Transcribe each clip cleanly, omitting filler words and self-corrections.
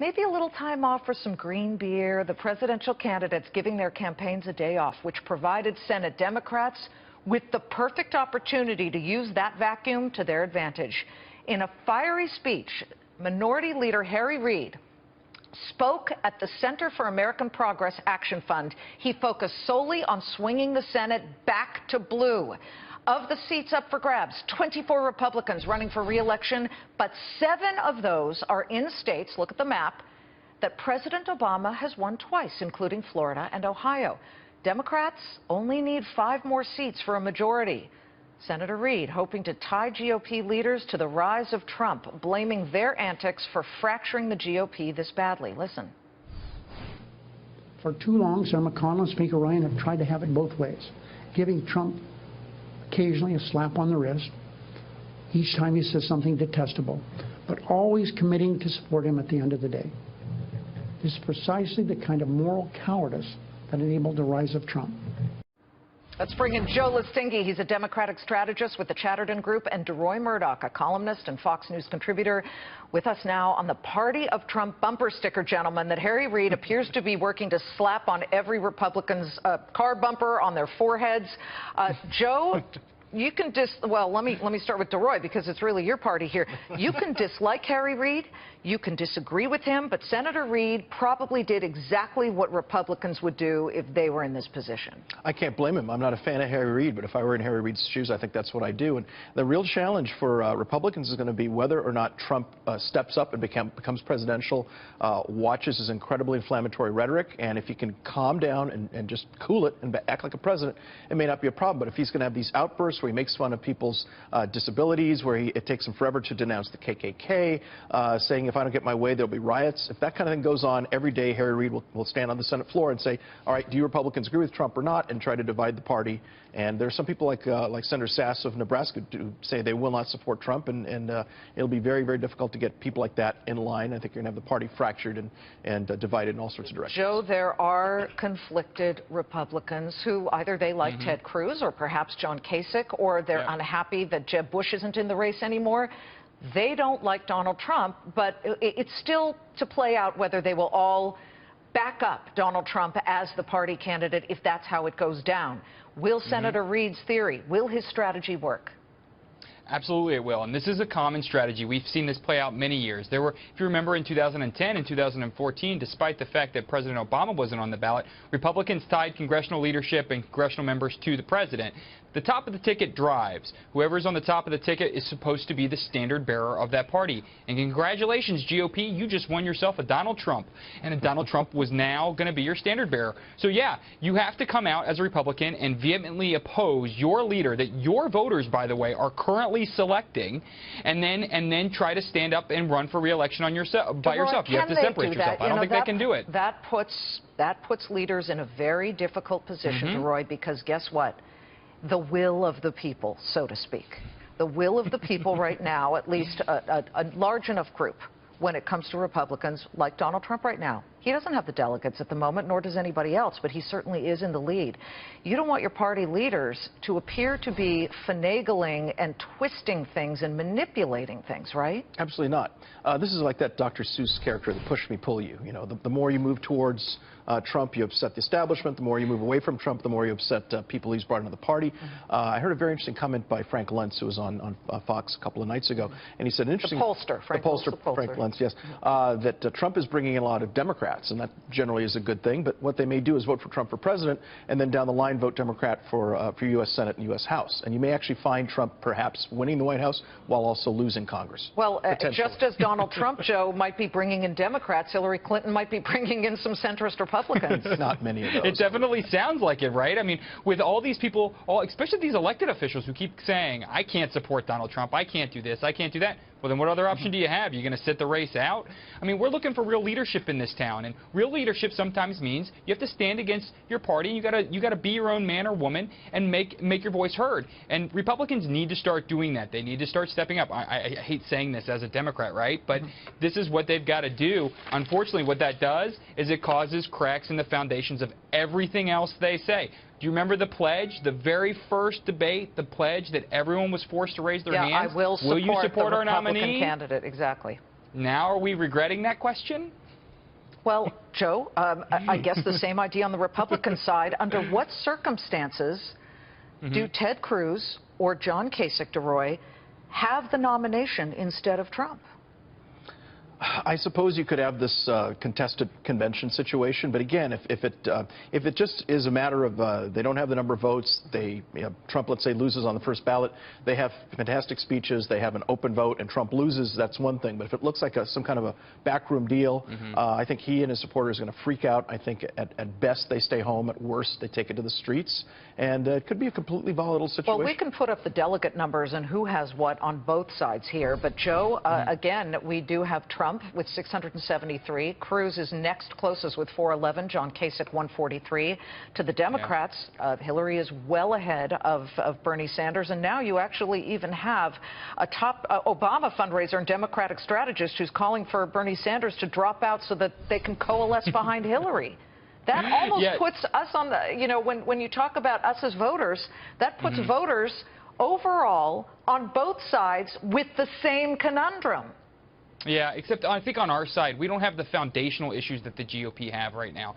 Maybe a little time off for some green beer. The presidential candidates giving their campaigns a day off, which provided Senate Democrats with the perfect opportunity to use that vacuum to their advantage. In a fiery speech, Minority Leader Harry Reid spoke at the Center for American Progress Action Fund. He focused solely on swinging the Senate back to blue. Of the seats up for grabs, 24 Republicans running for re-election, but 7 of those are in states, look at the map, that President Obama has won twice, including Florida and Ohio. Democrats only need 5 more seats for a majority. Senator Reid hoping to tie GOP leaders to the rise of Trump, blaming their antics for fracturing the GOP this badly. Listen. For too long, Senator McConnell and Speaker Ryan have tried to have it both ways, giving Trump occasionally a slap on the wrist each time he says something detestable, but always committing to support him at the end of the day. This is precisely the kind of moral cowardice that enabled the rise of Trump. Let's bring in Joe Listinghi. He's a Democratic strategist with the Chatterton Group, and DeRoy Murdoch, a columnist and Fox News contributor, with us now on the Party of Trump bumper sticker, gentlemen, that Harry Reid appears to be working to slap on every Republican's car bumper on their foreheads. Joe, you can well, let me start with DeRoy, because it's really your party here. You can dislike Harry Reid, you can disagree with him, but Senator Reid probably did exactly what Republicans would do if they were in this position. I can't blame him. I'm not a fan of Harry Reid, but if I were in Harry Reid's shoes, I think that's what I do. And the real challenge for Republicans is going to be whether or not Trump steps up and becomes presidential, watches his incredibly inflammatory rhetoric, and if he can calm down and just cool it and act like a president, it may not be a problem. But if he's going to have these outbursts where he makes fun of people's disabilities, where it takes him forever to denounce the KKK, saying if I don't get my way, there'll be riots. If that kind of thing goes on every day, Harry Reid will stand on the Senate floor and say, all right, do you Republicans agree with Trump or not, and try to divide the party. And there are some people like Senator Sass of Nebraska who say they will not support Trump, and it'll be very, very difficult to get people like that in line. I think you're going to have the party fractured and divided in all sorts of directions. Joe, there are conflicted Republicans who either they like Ted Cruz or perhaps John Kasich, or they're unhappy that Jeb Bush isn't in the race anymore. They don't like Donald Trump, but it's still to play out whether they will all back up Donald Trump as the party candidate if that's how it goes down. Will Senator Reid's theory, will his strategy work? Absolutely it will, and this is a common strategy. We've seen this play out many years. There were, if you remember, in 2010 and 2014, despite the fact that President Obama wasn't on the ballot, Republicans tied congressional leadership and congressional members to the president. The top of the ticket drives. Whoever's on the top of the ticket is supposed to be the standard bearer of that party. And congratulations, GOP, you just won yourself a Donald Trump. And Donald Trump was now going to be your standard bearer. So, yeah, you have to come out as a Republican and vehemently oppose your leader that your voters, by the way, are currently selecting, and then try to stand up and run for re-election on yourself by yourself. You have to separate yourself. I don't think they can do it. That puts leaders in a very difficult position, DeRoy, because guess what? The will of the people, so to speak. The will of the people right now, at least a large enough group when it comes to Republicans, like Donald Trump right now. He doesn't have the delegates at the moment, nor does anybody else, but he certainly is in the lead. You don't want your party leaders to appear to be finagling and twisting things and manipulating things, right? Absolutely not. This is like that Dr. Seuss character, the push me, pull you. You know, the more you move towards Trump, you upset the establishment. The more you move away from Trump, the more you upset people he's brought into the party. I heard a very interesting comment by Frank Luntz, who was on Fox a couple of nights ago, and he said an interesting... The pollster, Frank Luntz, yes. That Trump is bringing in a lot of Democrats, and that generally is a good thing, but what they may do is vote for Trump for president, and then down the line vote Democrat for U.S. Senate and U.S. House. And you may actually find Trump perhaps winning the White House while also losing Congress. Well, just as Donald Trump, Joe, might be bringing in Democrats, Hillary Clinton might be bringing in some centrist Republicans. Not many of those. It definitely sounds like it, right? I mean, with all these people, especially these elected officials who keep saying, I can't support Donald Trump, I can't do this, I can't do that. Well, then what other option do you have? You're going to sit the race out? I mean, we're looking for real leadership in this town, and real leadership sometimes means you have to stand against your party. You got to be your own man or woman and make your voice heard. And Republicans need to start doing that. They need to start stepping up. I hate saying this as a Democrat, right? But this is what they've got to do. Unfortunately, what that does is it causes cracks in the foundations of everything else they say. Do you remember the pledge, the very first debate, the pledge that everyone was forced to raise their hands? I will support you support the our Republican nominee? candidate, exactly. Now are we regretting that question? Well, Joe, I guess the same idea on the Republican side. Under what circumstances do Ted Cruz or John Kasich DeRoy have the nomination instead of Trump? I suppose you could have this contested convention situation, but again, if it just is a matter of they don't have the number of votes, Trump, let's say, loses on the first ballot, they have fantastic speeches, they have an open vote, and Trump loses, that's one thing. But if it looks like some kind of a backroom deal, I think he and his supporters are going to freak out. I think at best they stay home, at worst they take it to the streets, and it could be a completely volatile situation. Well, we can put up the delegate numbers and who has what on both sides here, but Joe, again, we do have Trump with 673. Cruz is next closest with 411. John Kasich 143. To the Democrats, Hillary is well ahead of Bernie Sanders. And now you actually even have a top Obama fundraiser and Democratic strategist who's calling for Bernie Sanders to drop out so that they can coalesce behind Hillary. That almost puts us on the, you know, when you talk about us as voters, that puts voters overall on both sides with the same conundrum. Yeah, except I think on our side, we don't have the foundational issues that the GOP have right now.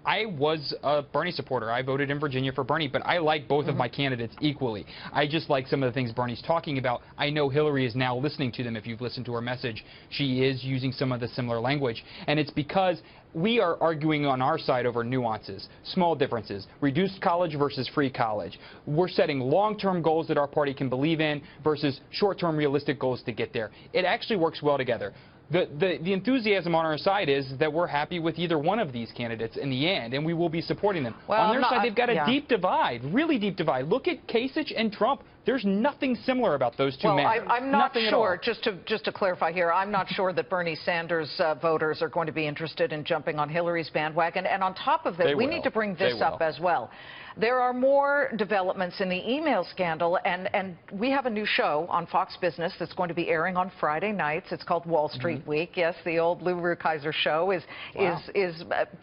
I was a Bernie supporter. I voted in Virginia for Bernie, but I like both of my candidates equally. I just like some of the things Bernie's talking about. I know Hillary is now listening to them. If you've listened to her message, she is using some of the similar language. And it's because we are arguing on our side over nuances, small differences, reduced college versus free college. We're setting long-term goals that our party can believe in versus short-term realistic goals to get there. It actually works well together. The enthusiasm on our side is that we're happy with either one of these candidates in the end, and we will be supporting them. Well, on their side, they've got a deep divide, really deep divide. Look at Kasich and Trump. There's nothing similar about those two men. I'm not sure, just to clarify here, I'm not sure that Bernie Sanders voters are going to be interested in jumping on Hillary's bandwagon. And on top of that, we need to bring this up as well. There are more developments in the email scandal, and we have a new show on Fox Business that's going to be airing on Friday nights. It's called Wall Street Week. Yes, the old Lou Rukeyser show is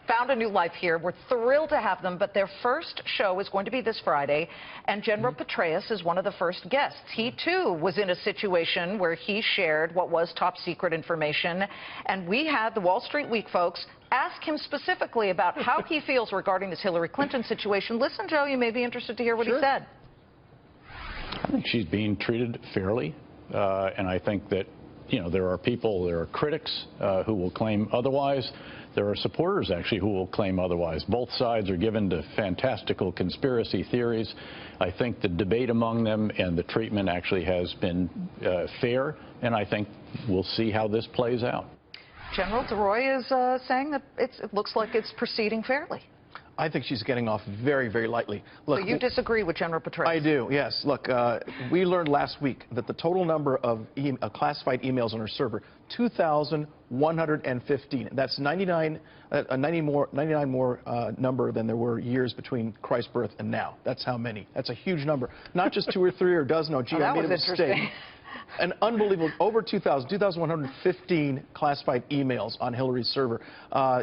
found a new life here. We're thrilled to have them, but their first show is going to be this Friday, and General Petraeus is one of the first guests. He, too, was in a situation where he shared what was top secret information, and we had the Wall Street Week folks ask him specifically about how he feels regarding this Hillary Clinton situation. Listen, Joe, you may be interested to hear what he said. I think she's being treated fairly, and I think that, you know, there are people, there are critics who will claim otherwise. There are supporters, actually, who will claim otherwise. Both sides are given to fantastical conspiracy theories. I think the debate among them and the treatment actually has been fair, and I think we'll see how this plays out. General DeRoy is saying that it looks like it's proceeding fairly. I think she's getting off very, very lightly. Look, so you disagree with General Petraeus? I do, yes. Look, we learned last week that the total number of classified emails on her server, 2,115. That's 99 more number than there were years between Christ's birth and now. That's how many. That's a huge number. Not just 2 or 3 or a dozen. Oh, gee, I made a mistake. An unbelievable, over 2,115 classified emails on Hillary's server.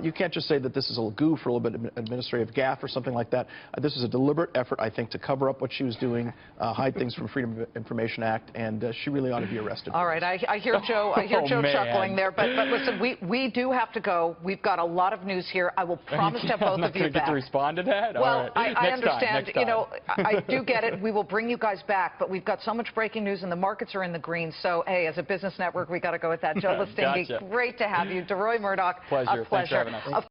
You can't just say that this is a goof or a little bit of administrative gaffe or something like that. This is a deliberate effort, I think, to cover up what she was doing, hide things from Freedom of Information Act, and she really ought to be arrested. All right, I hear Joe, chuckling there, but listen, we do have to go. We've got a lot of news here. I will promise to have both of you back. To respond to that? Well, right. I understand. Next time. You know, I do get it. We will bring you guys back, but we've got so much breaking news, and the markets are in the green. So, hey, as a business network, we got to go with that. Joe Listinghi, great to have you. DeRoy Murdock, pleasure. a pleasure. Thanks for having us.